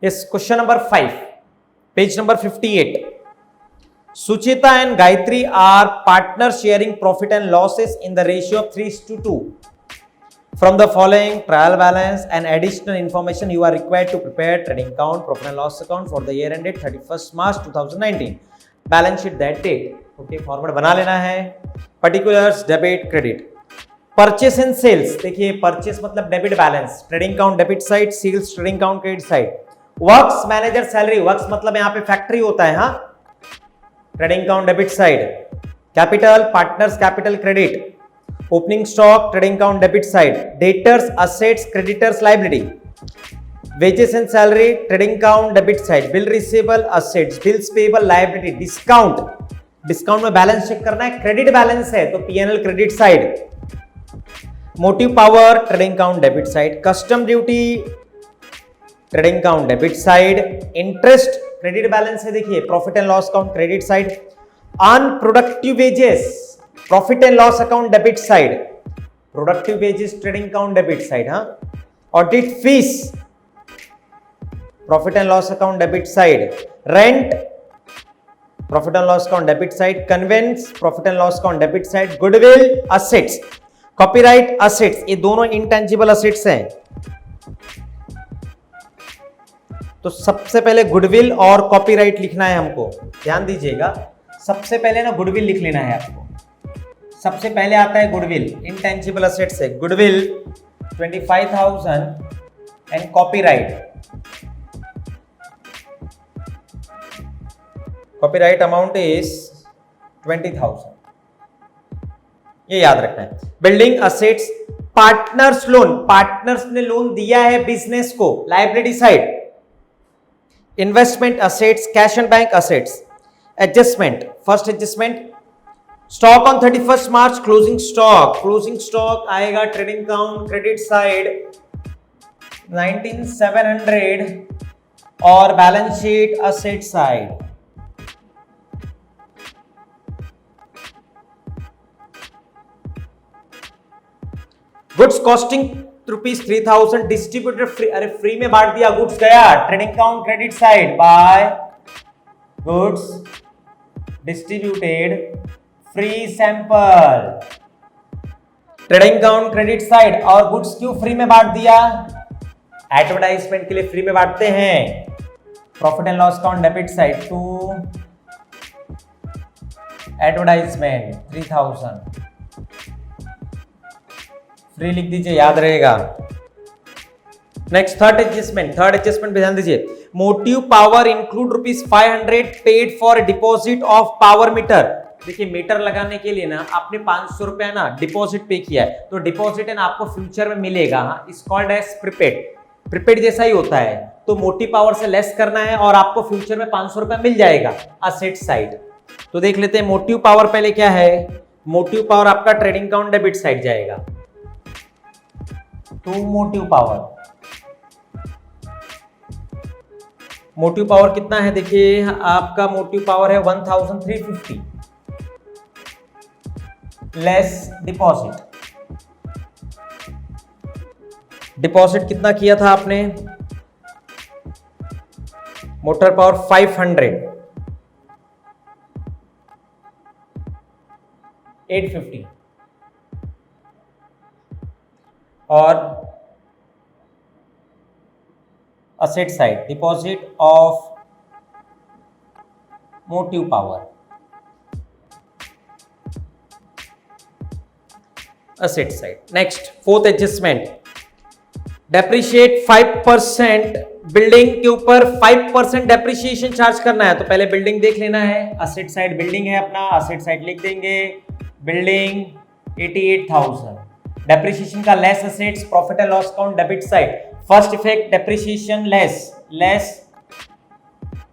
Yes, question number 5, page number 58. Suchita and Gayatri are partners sharing profit and losses in the ratio of 3:2. From the following trial balance and additional information, you are required to prepare trading account, profit and loss account for the year ended 31st March 2019. Balance sheet that date. Okay, format बना लेना है. Particulars, debit, credit. Purchase and sales. देखिए purchase मतलब debit balance, trading account debit side, sales trading account credit side. Works manager salary, works मतलब यहाँ पे factory होता है, हाँ, trading account debit side. Capital partners capital credit. Opening stock trading account debit side. Debtors assets creditors liability. Wages and salary trading account debit side. Bill receivable assets, bills payable liability. Discount में balance check करना है, credit balance है तो PNL credit side. Motive power trading account debit side. Custom duty trading account debit side. Interest credit balance है, देखिए profit and loss account credit side. Unproductive wages profit and loss account debit side. Productive wages trading account debit side. हाँ, audit fees profit and loss account debit side. Rent profit and loss account debit side. Conveyance profit and loss account debit side. Goodwill assets, copyright assets, ये दोनों intangible assets हैं. तो सबसे पहले goodwill और copyright लिखना है हमको, ध्यान दीजिएगा. सबसे पहले ना गुडविल लिख लेना है आपको. सबसे पहले आता है गुडविल, इंटेंजिबल असेट्स है. Goodwill 25,000 and copyright amount is 20,000. ये याद रखना है. Building assets partners loan, partners ने लोन दिया है बिजनेस को, liability side. Investment assets cash and bank assets. Adjustment, first adjustment stock on 31st March closing stock आएगा ट्रेडिंग अकाउंट क्रेडिट साइड 19,700 और balance sheet asset side. Goods costing ₹3,000 distributed free. अरे free में बांट दिया, goods गया trading account credit side. By goods distributed free sample trading account credit side. और goods क्यों free में बांट दिया? एडवर्टाइजमेंट के लिए फ्री में बांटते हैं. Profit and loss account debit side to advertisement 3,000 free लिख दीजिए, याद रहेगा. नेक्स्ट थर्ड एडजस्टमेंट पे ध्यान दीजिए. Motive power include ₹500 paid for deposit of power meter. देखिए मीटर लगाने के लिए ना आपने 500 रुपया ना डिपॉजिट पे किया है, तो डिपॉजिट है ना आपको फ्यूचर में मिलेगा. इस कॉल्ड एज प्रीपेड जैसा ही होता है. तो मोटिव पावर से लेस करना है और आपको फ्यूचर में 500 रुपया मिल जाएगा असेट साइड. तो देख लेते हैं मोटिव पावर पहले क्या है. मोटिव पावर आपका ट्रेडिंग अकाउंट डेबिट साइड जाएगा. तो मोटिव पावर कितना है, देखिए आपका मोटिव पावर है 1,350 लेस डिपॉजिट कितना किया था आपने. मोटर पावर 500 850 और asset side deposit of motive power asset side. Next fourth adjustment depreciate 5%. Building के ऊपर 5% डेप्रिशिएशन चार्ज करना है. तो पहले बिल्डिंग देख लेना है. असेट साइड बिल्डिंग है अपना, असेट साइड लिख देंगे. बिल्डिंग 88,000. डेप्रिसिएशन का less assets profit and loss account debit side. First effect depreciation less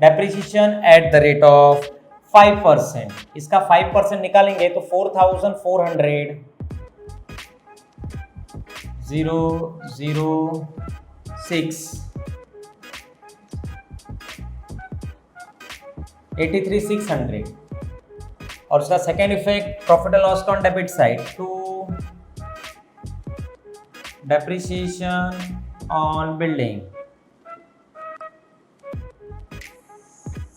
depreciation at the rate of 5%. इसका 5% निकालेंगे तो 4,400 006 83,600. और उसका second effect profit and loss account debit side to depreciation on building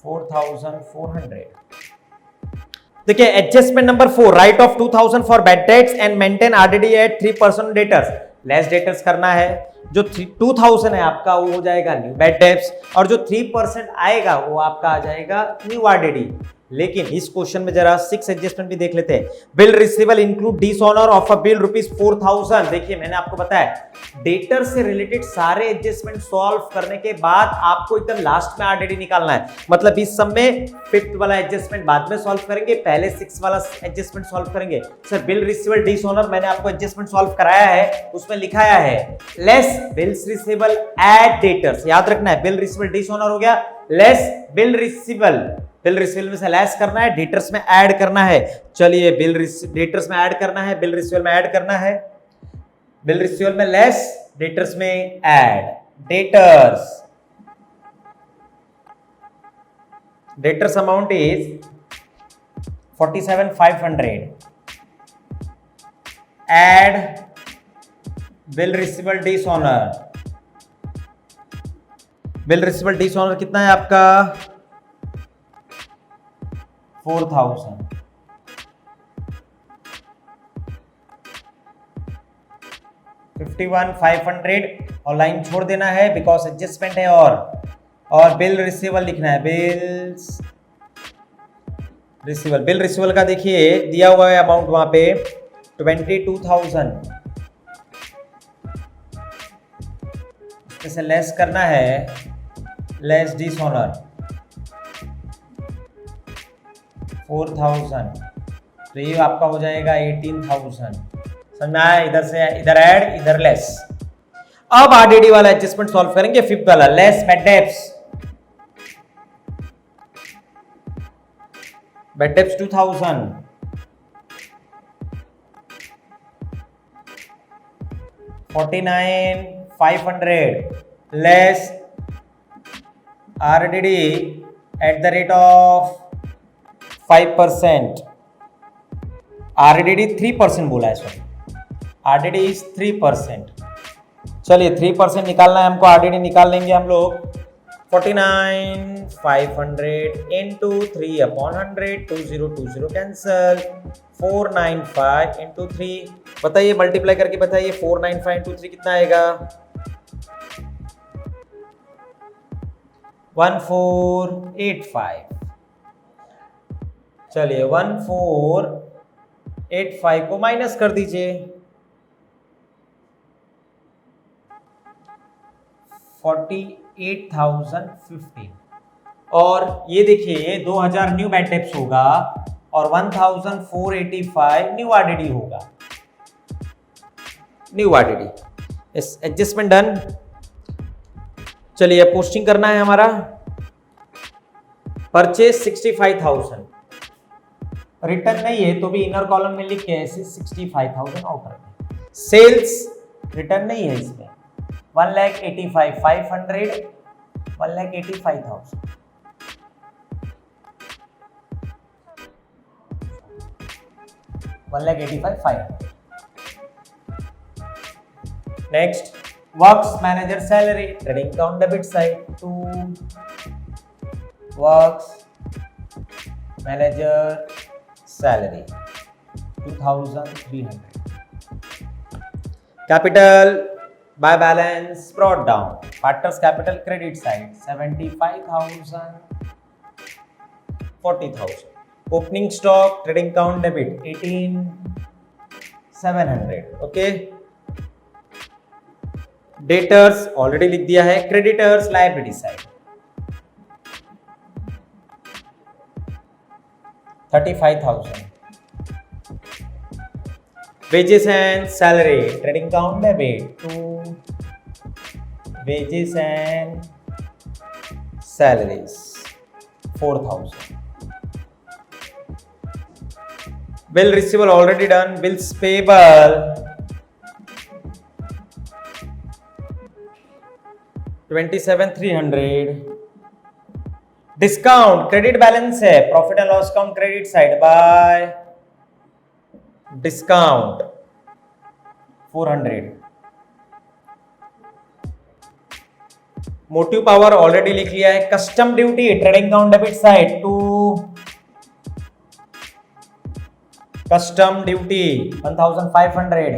4,400। देखिए adjustment number 4, write off 2,000 for bad debts and maintain RDD at 3% debtors. Less debtors करना है, जो 2,000 है आपका वो हो जाएगा न्यू बैड डेट्स, और जो 3% आएगा वो आपका आ जाएगा न्यू आरडीडी। लेकिन इस क्वेश्चन में जरा 6 एडजस्टमेंट भी देख लेते हैं। Bill receivable include dishonour of a bill ₹4,000। देखिए मैंने आपको बताया डेटर से रिलेटेड सारे एडजस्टमेंट सॉल्व करने के बाद आपको एकदम लास्ट में आरडीडी निकालना है। मतलब इस सब में 5th वाला एडजस्टमेंट बाद में सॉल्व करेंगे, पहले 6 वाला एडजस्टमेंट सॉल्व करेंगे। सर बिल रिसीवेबल डिसऑनर मैंने आपको एडजस्टमेंट सॉल्व कराया है, उसमें लिखाया है less bills receivable at debtors. याद रखना है बिल रिसीवेबल डिसऑनर हो गया, less bill receivable, bill receivable में से लेस करना है, डेटर्स में ऐड करना है। चलिए बिल डेटर्स में ऐड करना है, बिल रिसीवेबल में ऐड करना है, बिल रिसीवेबल में लेस, डेटर्स में add. Debtors amount is 47,500, add bill receivable dishonour. Bill receivable dishonour कितना है आपका 4,000। 51,500 और लाइन छोड़ देना है बिकॉज एडजस्टमेंट है, और बिल रिसीवेबल लिखना है, बिल्स रिसीवेबल। बिल रिसीवेबल का देखिए दिया हुआ है अमाउंट वहां पे 22,000, इसे लेस करना है, लेस डिसऑनर 4,000, तो ये आपका हो जाएगा 18,000। समझ में आया? इधर से इधर ऐड, इधर लेस। अब आरडीडी वाला एडजस्टमेंट सॉल्व करेंगे, 5th वाला less bad debts. Bad debts 2,000, 49,500 less RDD at the rate of 5%। RDD 3% बोला है, सॉरी आरडीडी इज 3%। चलिए 3% निकालना है हमको, आरडीडी निकाल लेंगे हम लोग। 49,500 इंटू 3/100, 2020 कैंसल, 495 इंटू 3, बताइए मल्टीप्लाई करके बताइए 495 इंटू 3 कितना आएगा 1485। चलिए 1485 को माइनस कर दीजिए, 48,015, और ये देखिए 2,000 न्यू बैड डेट्स होगा और 1,485 न्यू आरडीडी होगा। न्यू आरडीडी इस एडजस्टमेंट डन। चलिए पोस्टिंग करना है हमारा। परचेज 65,000, रिटर्न नहीं है तो भी इनर कॉलम में लिख के ऐसे 65,000 आउटर में। सेल्स रिटर्न नहीं है इसमें, 1,85,500, 1,85,000। Next works manager salary, trading account debit side to works manager salary 2,300। Capital by balance brought down, partners capital credit side 75,000, 40,000। Opening stock trading account debit 18,700। Okay, debtors already लिख दिया है, creditors liability side 35,000। wages and salary trading account debit to wages and salaries 4,000. Bill receivable already done, bills payable 27,300। Discount credit balance है, profit and loss account credit side by discount 400। Motive power already लिख लिया है। Custom duty trading account debit side to custom duty 1500।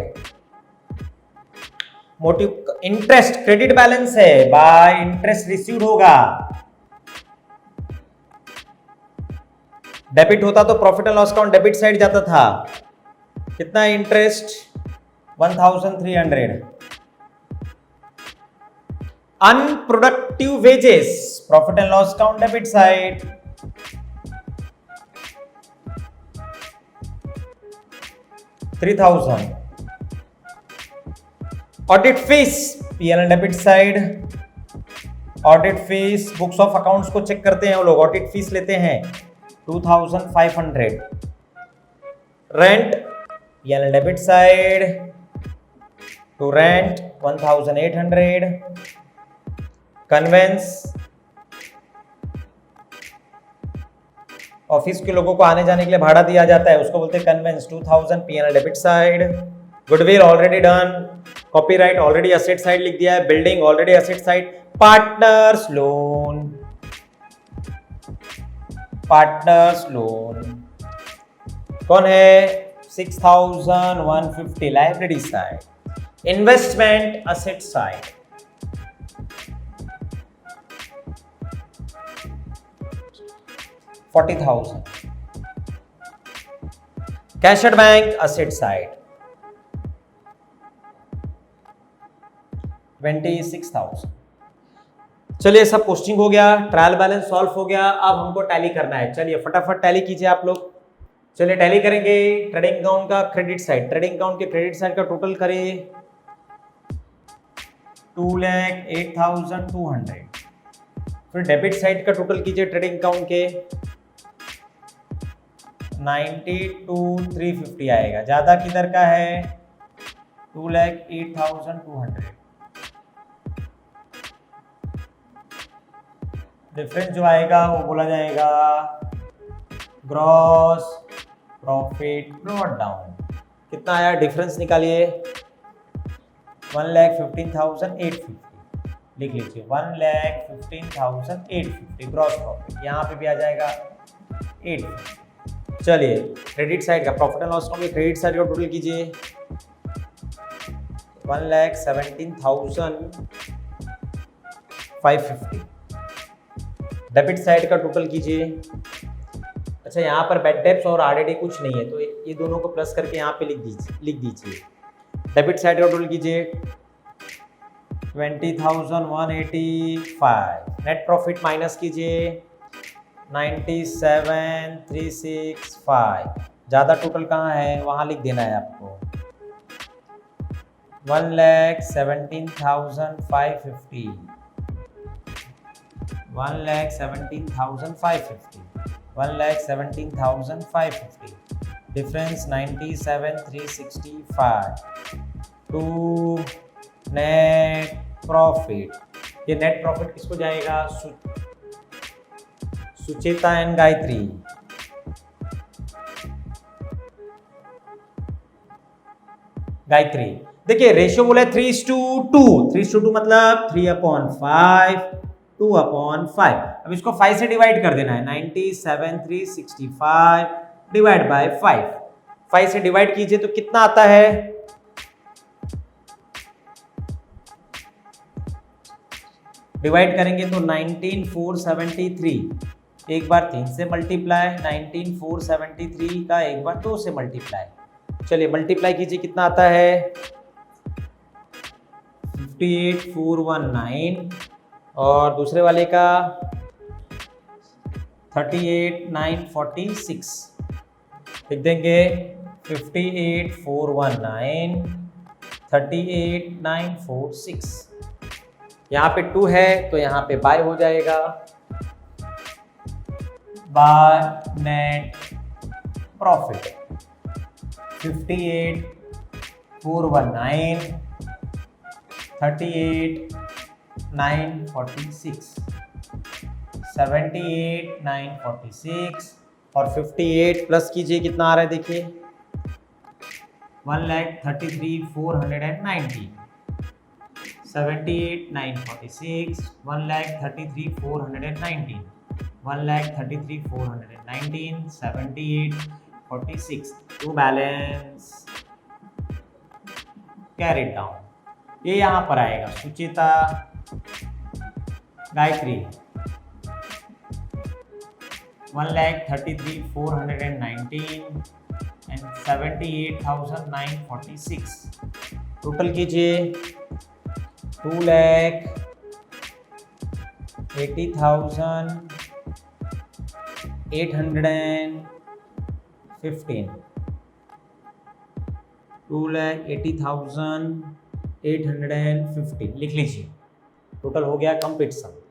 Motive interest credit balance है, by interest received होगा। Debit होता तो profit and loss account debit side जाता था। कितना interest 1300। Unproductive wages profit and loss account debit side 3000। Audit fees PL debit side. Audit fees books of accounts को check करते हैं वो लोग, ऑडिट फीस लेते हैं 2500। Rent PL debit side to rent 1800। Conveyance office के लोगों को आने जाने के लिए भाड़ा दिया जाता है, उसको बोलते हैं conveyance 2000 PL debit side. Goodwill already done. Copyright already asset side लिख दिया है। Building already asset side. Partners loan, partners loan कौन है 6150 liability side. Investment asset side 40,000। Cash at bank asset side 26,000। चलिए सब पोस्टिंग हो गया, ट्रायल बैलेंस सॉल्व हो गया। अब हमको टैली करना है। चलिए फटाफट टैली कीजिए आप लोग। चलिए टैली करेंगे ट्रेडिंग अकाउंट का क्रेडिट साइड। ट्रेडिंग अकाउंट के क्रेडिट साइड का टोटल करें 2,08,200। फिर डेबिट साइड का टोटल कीजिए ट्रेडिंग अकाउंट के 92,350 आएगा। ज्यादा किधर का है 2,08,200। डिफरेंस जो आएगा वो बोला जाएगा ग्रॉस प्रॉफिट ब्रॉट डाउन। कितना आया डिफरेंस निकालिए 1,15,850। लिख लीजिए 1,15,850 ग्रॉस प्रॉफिट। यहाँ पे भी आ जाएगा 850। चलिए क्रेडिट साइड का profit and loss account credit side का टोटल कीजिए 1,17,550। डेबिट साइड का टोटल कीजिए। अच्छा यहाँ पर बैड डेब्ट्स और आरडीडी कुछ नहीं है तो ये दोनों को प्लस करके यहाँ पे लिख दीजिए। डेबिट साइड का टोटल कीजिए 20,185। नेट प्रॉफिट माइनस कीजिए 97,365। ज़्यादा टोटल कहाँ है वहाँ लिख देना है आपको 1,17,550। 1,17,550। 1,17,550। Difference 97,365 to net profit. ये नेट प्रॉफिट किसको जाएगा सुचेता एंड गायत्री। गायत्री देखिए रेशियो बोला है 3:2। 3:2 मतलब 3/5 2/5। अब इसको 5 से डिवाइड कर देना है 97,365 डिवाइड बाय 5। 5 से डिवाइड कीजिए तो कितना आता है डिवाइड करेंगे तो 19,473। एक बार 3 से मल्टीप्लाई 19,473 का एक बार 2 से मल्टीप्लाई। चलिए मल्टीप्लाई कीजिए कितना आता है 58,419 और दूसरे वाले का 38,946। लिख देंगे 58,419 38,946। यहाँ पे 2 है तो यहाँ पे बाय हो जाएगा बाय नेट प्रॉफिट 58,419 38,946 78,946 और 58 प्लस कीजिए कितना आ रहा है देखिए 1,33,490 78,946, 1,33,419, 1,33,419, 78,46 to balance carried down. ये यहाँ पर आएगा सुचिता गायत्री 1,33,419 and 78,946. टोटल कीजिए 2,80,815, 2,80,815 लिख लीजिए। टोटल हो गया कंप्लीट सम।